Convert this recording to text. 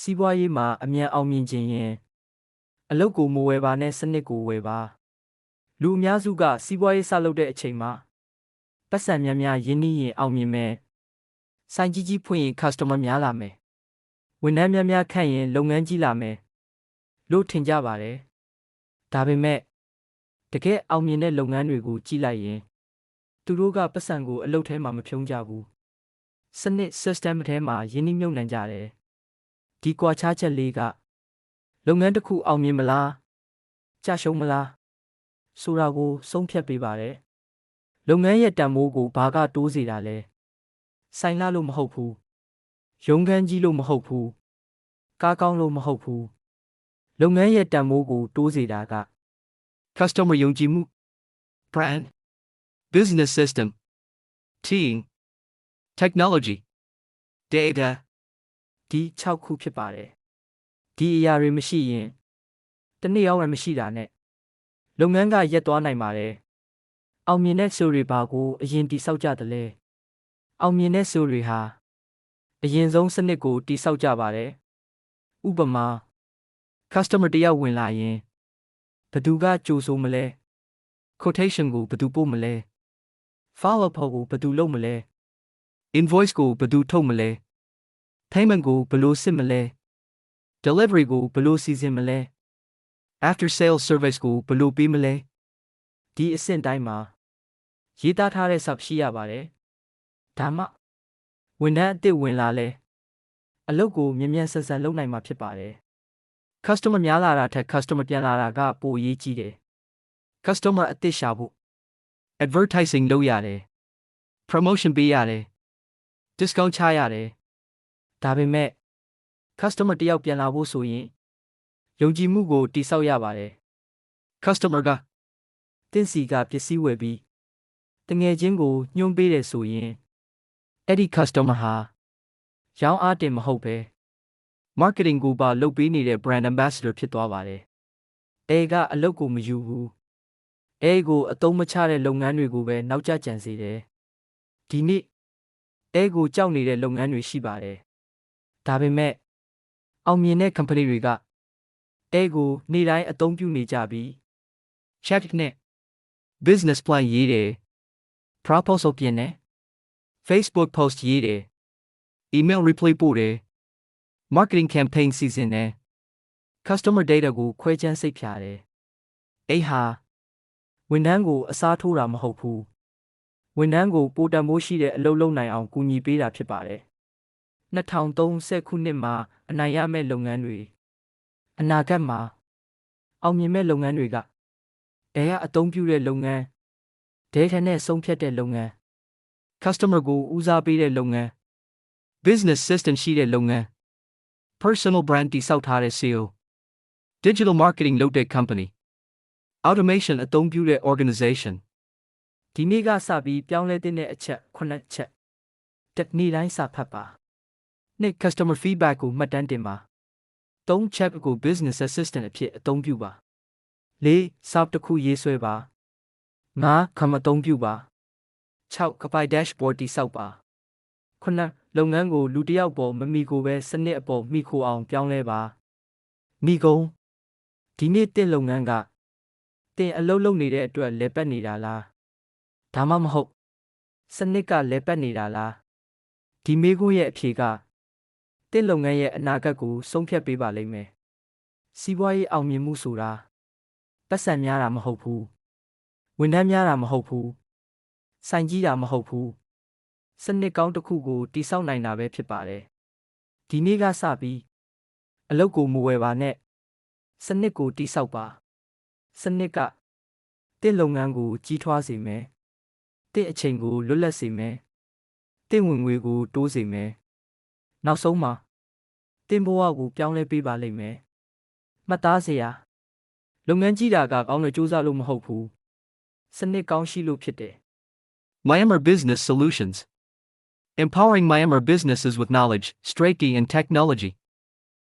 စီးပွားရေးမှာအမြန်အောင်မြင်ခြင်းရင်အလုပ်ကိုမဝယ်ပါနဲ့စနစ်ကိုဝယ်ပါလူအများစုကစီးပွားရေးစလုပ်တဲ့အချိန်မှာပတ်စံများများရင်းနှီးရင်အောင်မြင်မယ်ဆိုင်ကြီးကြီးဖွင့်ရင် customer များလာမယ်ဝန်ထမ်းများများခန့်ရင်လုပ်ငန်းကြီးလာမယ်လို့ထင်ကြပါတယ်ဒါပေမဲ့တကယ်အောင်မြင်တဲ့လုပ်ငန်းတွေကိုကြည့်လိုက်ရင်သူတို့ကပတ်စံကိုအလုပ်ထဲမှာမဖြုံးကြဘူးစနစ် system ထဲမှာရင်းနှီးမြှုပ်နှံကြတယ်ဒီကွာခြားချက်လေးကလုပ်ငန်းတစ်ခုအောင်မြင်မလားကျရှုံးမလားဆိုတာကိုဆုံးဖြတ်ပေးပါတယ်လုပ်ငန်းရဲ့တန်ဖိုးကိုဘာကတိုးစေတာလဲဆိုင်လာလို့မဟုတ်ဘူးရုံးခန်းကြီးလို့မဟုတ်ဘူးကားကောင်းလို့မဟုတ်ဘူးလုပ်ငန်းရဲ့တန်ဖိုးကိုတိုးစေတာက Customer ယုံကြည်မှု Brand Business System Team Technology Data ဒီ6ခုဖြစ်ပါတယ်ဒီအရာတွေမရှိရင်တနေ့ရောက်ရမရှိတာနဲ့လုပ်ငန်းကရက်သွားနိုင်ပါတယ်အောင်မြင်တဲ့ဆိုတွေဘာကိုအရင်တိဆောက်ကြတယ်လဲအောင်မြင်တဲ့ဆိုတွေဟာအရင်ဆုံးစနစ်ကိုတိဆောက်ကြပါတယ်ဥပမာ customer တယောက်ဝင်လာရင်ဘသူကကြိုဆိုမလဲ quotation ကိုဘသူပို့မလဲ follow up ကိုဘသူလုပ်မလဲ Invoice ကိုဘသူထုတ်မလဲ payment ကိုဘယ်လိုစစ်မလဲ delivery ကိုဘယ်လိုစီစဉ်မလဲ After Sales Service ကိုဘယ်လိုပေးမလဲ ဒီအဆင့်တိုင်းမှာရေးသားထားတဲ့ sub ရှိရပါတယ်ဒါမှဝန်ထမ်းအသစ်ဝင်လာလဲအလုပ်ကိုမြ мян ဆန်ဆန်လုပ်နိုင်မှာဖြစ်ပါတယ် customer များလာတာထက် customer ပြန်လာတာကပိုအရေးကြီးတယ် customer အသစ်ရှာဖို့ Advertising လုပ်ရတယ် Promotion ပေးရတယ် discount ချရတယ်ဒါပေမဲ့ customer တယောက်ပြန်လာဖို့ဆိုရင်ယုံကြည်မှုကိုတိဆောက်ရပါတယ် Customer ကတင်းစီကပစ္စည်းဝယ်ပြီးတငယ်ချင်းကိုညွှန်းပေးတယ်ဆိုရင်အဲ့ဒီ customer ဟာရောင်းအားတင်မဟုတ်ပဲ marketing ကိုပါလုပ်ပေးနေတဲ့ brand ambassador ဖြစ်သွားပါတယ်အဲကအလုပ်ကိုမယူဘူးအဲကိုအသုံးမချတဲ့လုပ်ငန်းတွေကိုပဲနောက်ကျကြံစေတယ်ဒီနေ့အဲကိုကြောက်နေတဲ့လုပ်ငန်းတွေရှိပါတယ်ဒါပေမဲ့အောင်မြင်တဲ့ company တွေကအဲကိုနေ့တိုင်းအသုံးပြုနေကြပြီး check နဲ့ Business Plan ရေးတယ် proposal ပြင်တယ် Facebook post ရေးတယ် Email reply ပို့တယ် Marketing campaign စီစဉ်တယ် Customer data ကိုခွဲခြမ်းစိတ်ဖြာတယ်အဲ့ဟာဝန်ထမ်းကိုအစားထိုးတာမဟုတ်ဘူးဝန်ထမ်းကိုပိုတန်ဖိုးရှိတဲ့အလုပ်လုပ်နိုင်အောင်ကူညီပေးတာဖြစ်ပါတယ်2030ခုနှစ်မှာအနိုင်ရမယ့်လုပ်ငန်းတွေအနာဂတ်မှာအောင်မြင်မဲ့လုပ်ငန်းတွေကအဲကအသုံးပြုတဲ့လုပ်ငန်း data နဲ့ဆုံးဖြတ်တဲ့လုပ်ငန်း customer ကိုဦးစားပေးတဲ့လုပ်ငန်း Business System ရှိတဲ့လုပ်ငန်း Personal Brand တိဆောက်ထားတဲ့ SEO Digital Marketing လုပ်တဲ့ Company Automation အသုံးပြုတဲ့ Organization ဒီနေ့ကစပြီးပြောင်းလဲတဲ့အချက်9ချက်တစ်နေ့တိုင်းစာဖတ်ပါနှစ် Customer Feedback ကိုမှတ်တမ်းတင်ပါ3ချက်ကို Business Assistant အဖြစ်အသုံးပြုပါ4 Sub တစ်ခုရေးဆွဲပါ5 Come အသုံးပြုပါ6 Kappai Dashboard တိဆောက်ပါ9လုပ်ငန်းကိုလူတစ်ယောက်ပေါ်မမီကိုပဲစနစ်အပေါ်မိခိုအောင်ပြောင်းလဲပါမိကုံဒီနေ့တင့်လုပ်ငန်းကတင်အလုပ်လုပ်နေတဲ့အတွက်လဲပတ်နေတာလားဒါမှမဟုတ်စနစ်ကလဲပတ်နေတာလားဒီမေးခွန်းရဲ့အဖြေကတင့်လုပ်ငန်းရဲ့အနာဂတ်ကိုဆုံးဖြတ်ပေးပါလိမ့်မယ်စီးပွားရေးအောင်မြင်မှုဆိုတာပတ်စံများတာမဟုတ်ဘူးဝန်ထမ်းများတာမဟုတ်ဘူးဆိုင်ကြီးတာမဟုတ်ဘူးစနစ်ကောင်းတစ်ခုကိုတိဆောက်နိုင်တာပဲဖြစ်ပါတယ်ဒီနေ့ကစပြီးအလုပ်ကိုမဝယ်ပါနဲ့စနစ်ကိုတိဆောက်ပါစနစ်ကတင့်လုပ်ငန်းကိုကြီးထွားစေမယ်တင့်အချိန်ကိုလွတ်လပ်စေမယ်တင့်ဝင်ငွေကိုတိုးစေမယ်နောက်ဆုံးမှာတင့်ဘဝကိုပြောင်းလဲပေးပါလိမ့်မယ်မှတ်သားစရာလုပ်ငန်းကြီးတာကကောင်းတဲ့စူးစမ်းလို့မဟုတ်ဘူးစနစ်ကောင်းရှိလို့ဖြစ်တယ် Myanmar Business Solutions Empowering Myanmar businesses with knowledge, strategy and technology